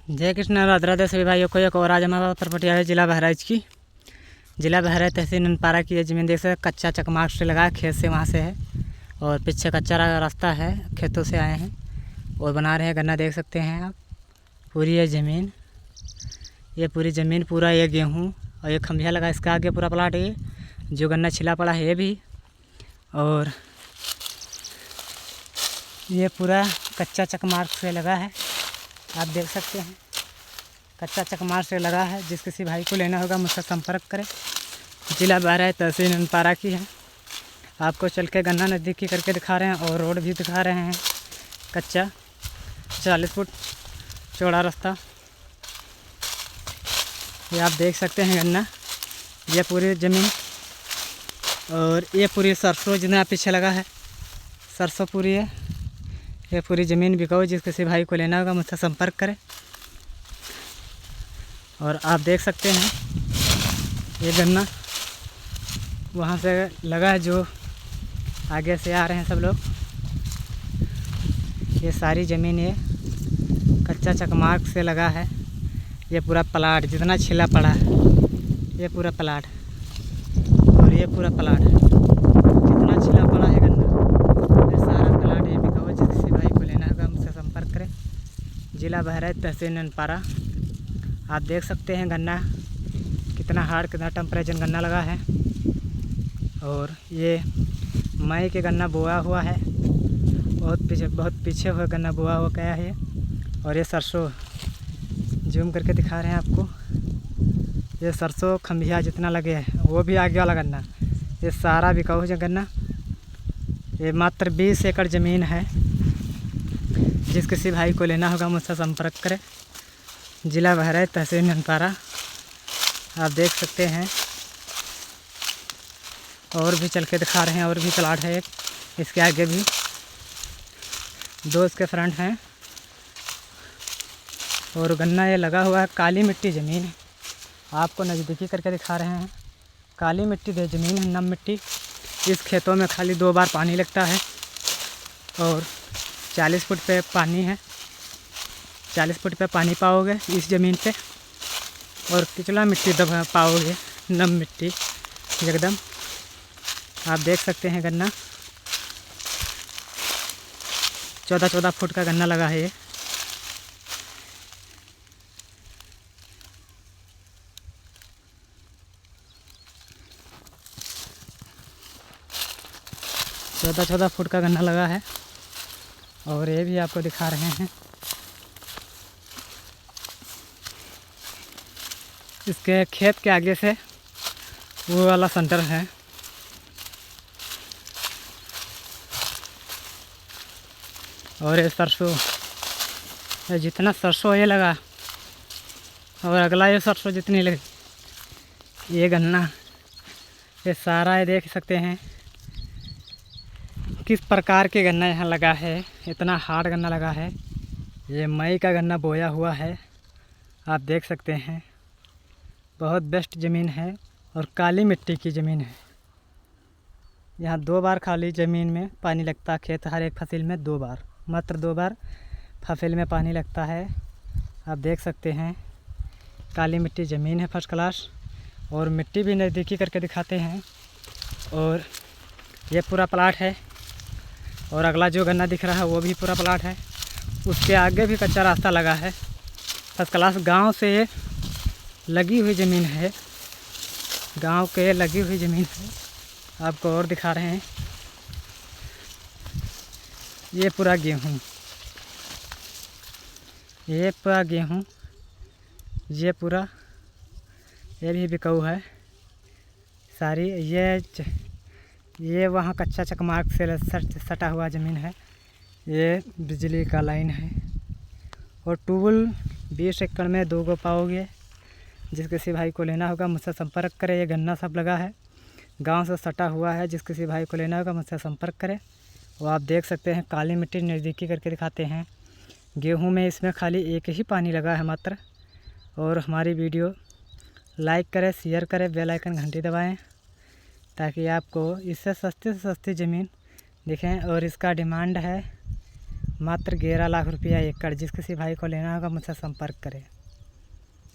जय कृष्ण राधे राधे सभी भाइयों को। एक और आज हमारा प्रॉपर्टी है जिला बहराइच की। जिला बहराइच तहसील ननपारा की है ज़मीन। देख सकते कच्चा चकमाक से लगा है, खेत से वहाँ से है और पीछे कच्चा रास्ता है, खेतों से आए हैं और बना रहे हैं गन्ना। देख सकते हैं आप पूरी ये ज़मीन, ये पूरी ज़मीन पूरा ये गेहूँ और ये खम्भिया लगा, इसका आगे पूरा प्लाट ये जो गन्ना छिला पड़ा है ये भी, और ये पूरा कच्चा चकमाक से लगा है। आप देख सकते हैं कच्चा चकमार से लगा है। जिस किसी भाई को लेना होगा मुझसे संपर्क करें। जिला बहराइच तहसील ननपारा की है। आपको चल के गन्ना नज़दीकी करके दिखा रहे हैं और रोड भी दिखा रहे हैं। कच्चा 40 फुट चौड़ा रास्ता, ये आप देख सकते हैं गन्ना। ये पूरी ज़मीन और ये पूरी सरसों जितना पीछे लगा है, सरसों पूरी है। ये पूरी ज़मीन बिकाऊ, जिस किसी भाई को लेना होगा मुझसे संपर्क करें। और आप देख सकते हैं ये गन्ना वहाँ से लगा है, जो आगे से आ रहे हैं सब लोग। ये सारी ज़मीन ये कच्चा चकमाक से लगा है। ये पूरा प्लाट जितना छिला पड़ा है, ये पूरा प्लाट और ये पूरा प्लाट जितना छिला पड़ा है गन्ना, ये सारा प्लाट ये बिका हुआ। जिस किसी भाई को लेना होगा मुझसे संपर्क करें। जिला बहराइच तहसील ननपारा। आप देख सकते हैं गन्ना कितना हार्ड, कितना टेम्परेचर गन्ना लगा है। और ये मई के गन्ना बोया हुआ है, बहुत पीछे हुआ गन्ना बोया हुआ गया है। और ये सरसों जूम करके दिखा रहे हैं आपको। ये सरसों खम्भिया जितना लगे है वो भी आगे वाला गन्ना, ये सारा बिकाऊ है गन्ना। ये मात्र 20 एकड़ ज़मीन है। जिस किसी भाई को लेना होगा मुझसे संपर्क करें। जिला बहराइच तहसील ननपारा। आप देख सकते हैं और भी चल के दिखा रहे हैं, और भी प्लाट है एक, इसके आगे भी 2 इसके फ्रंट हैं। और गन्ना ये लगा हुआ है, काली मिट्टी ज़मीन है। आपको नज़दीकी करके दिखा रहे हैं, काली मिट्टी दे ज़मीन है, नम मिट्टी। इस खेतों में खाली 2 बार पानी लगता है और 40 फुट पे पानी है। 40 फुट पे पानी पाओगे इस ज़मीन पे, और किचला मिट्टी दबा पाओगे, नम मिट्टी एकदम। आप देख सकते हैं गन्ना 14 फुट का गन्ना लगा है ये। चौदह फुट का गन्ना लगा है और ये भी आपको दिखा रहे हैं। इसके खेत के आगे से वो वाला सेंटर है। और ये सरसों, ये जितना सरसों ये लगा और अगला ये सरसों जितनी लगी, ये गन्ना, ये सारा ये देख सकते हैं किस प्रकार के गन्ना यहाँ लगा है। इतना हार्ड गन्ना लगा है। ये मई का गन्ना बोया हुआ है। आप देख सकते हैं बहुत बेस्ट ज़मीन है और काली मिट्टी की ज़मीन है। यहाँ 2 बार खाली ज़मीन में पानी लगता है। खेत हर एक फसल में 2 बार, मात्र 2 बार फसल में पानी लगता है। आप देख सकते हैं काली मिट्टी ज़मीन है, फर्स्ट क्लास। और मिट्टी भी नज़दीकी करके दिखाते हैं। और ये पूरा प्लाट है और अगला जो गन्ना दिख रहा है वो भी पूरा प्लाट है। उसके आगे भी कच्चा रास्ता लगा है। फर्स्ट क्लास गांव से लगी हुई ज़मीन है, गांव के लगी हुई ज़मीन है। आपको और दिखा रहे हैं ये पूरा गेहूँ, ये पूरा गेहूँ, ये पूरा, ये भी बिकाऊ है सारी। ये वहाँ कच्चा चकमाक से सटा हुआ ज़मीन है। ये बिजली का लाइन है और टूबल 20 एकड़ में 2 गो पाओगे। जिस किसी भाई को लेना होगा मुझसे संपर्क करें। ये गन्ना सब लगा है, गांव से सटा हुआ है। जिस किसी भाई को लेना होगा मुझसे संपर्क करें। वो आप देख सकते हैं काली मिट्टी नज़दीकी करके दिखाते हैं। गेहूं में इसमें खाली एक ही पानी लगा है मात्र। और हमारी वीडियो लाइक करें, शेयर करें, बेल आइकन घंटी दबाएं ताकि आपको इससे सस्ती से सस्ती ज़मीन दिखें। और इसका डिमांड है मात्र 11 लाख रुपया एकड़। जिस किसी भाई को लेना होगा मुझसे संपर्क करें।